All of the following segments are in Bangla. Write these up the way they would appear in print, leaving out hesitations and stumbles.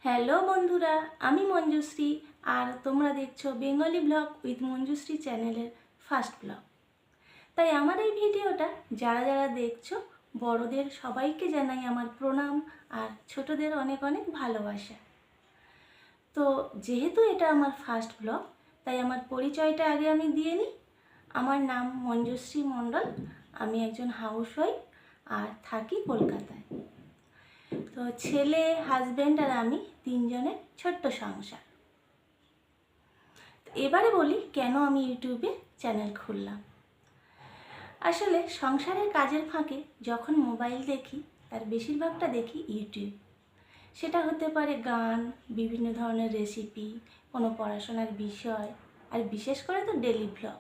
হ্যালো বন্ধুরা, আমি মঞ্জুশ্রী আর তোমরা দেখছো বেঙ্গলি ব্লগ উইথ মঞ্জুশ্রী চ্যানেলের ফার্স্ট ব্লগ। তাই আমার এই ভিডিওটা যারা যারা দেখছো বড়দের সবাইকে জানাই আমার প্রণাম আর ছোটদের অনেক অনেক ভালোবাসা। তো যেহেতু এটা আমার ফার্স্ট ব্লগ তাই আমার পরিচয়টা আগে আমি দিয়ে নিই। আমার নাম মঞ্জুশ্রী মণ্ডল, আমি একজন হাউসওয়াইফ আর থাকি কলকাতায়। তো ছেলে, হাজব্যান্ড আর আমি তিনজনের ছোট্ট সংসার। এবারে বলি কেন আমি ইউটিউবে চ্যানেল খুললাম। আসলে সংসারের কাজের ফাঁকে যখন মোবাইল দেখি তার বেশিরভাগটা দেখি ইউটিউব। সেটা হতে পারে গান, বিভিন্ন ধরনের রেসিপি, কোনো পড়াশোনার বিষয় আর বিশেষ করে তো ডেলি ব্লগ।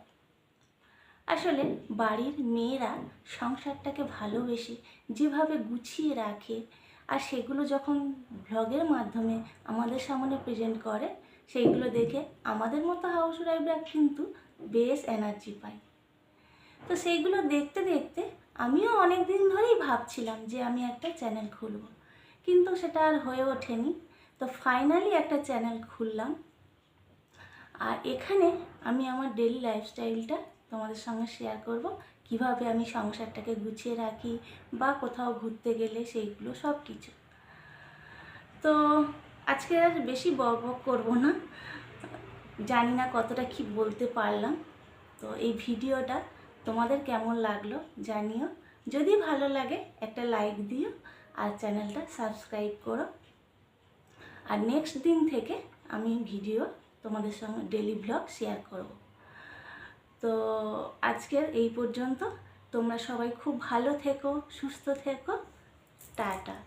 আসলে বাড়ির মেয়েরা সংসারটাকে ভালোবেসে যেভাবে গুছিয়ে রাখে আর সেগুলো যখন ব্লগের মাধ্যমে আমাদের সামনে প্রেজেন্ট করে, সেইগুলো দেখে আমাদের মতো হাউসওয়াইফরা কিন্তু বেশ এনার্জি পাই। তো সেইগুলো দেখতে দেখতে আমিও অনেক দিন ধরেই ভাবছিলাম যে আমি একটা চ্যানেল খুলব, কিন্তু সেটা আর হয়ে ওঠেনি। তো ফাইনালি একটা চ্যানেল খুললাম আর এখানে আমি আমার ডেলি লাইফস্টাইলটা তোমাদের সঙ্গে শেয়ার করব, কিভাবে আমি সংসারটাকে গুছিয়ে রাখি বা কোথাও ঘুরতে গেলে সেইগুলো সব কিছু। তো আজকে আর বেশি বকবক করব না, জানি না কতটা কি বলতে পারলাম। তো এই ভিডিওটা তোমাদের কেমন লাগলো জানিও, যদি ভালো লাগে একটা লাইক দিও আর চ্যানেলটা সাবস্ক্রাইব করো। আর নেক্সট দিন থেকে আমি ভিডিও তোমাদের সঙ্গে ডেলি ব্লগ শেয়ার করব। তো আজকের এই পর্যন্ত, তোমরা সবাই খুব ভালো থেকো, সুস্থ থেকো, টাটা।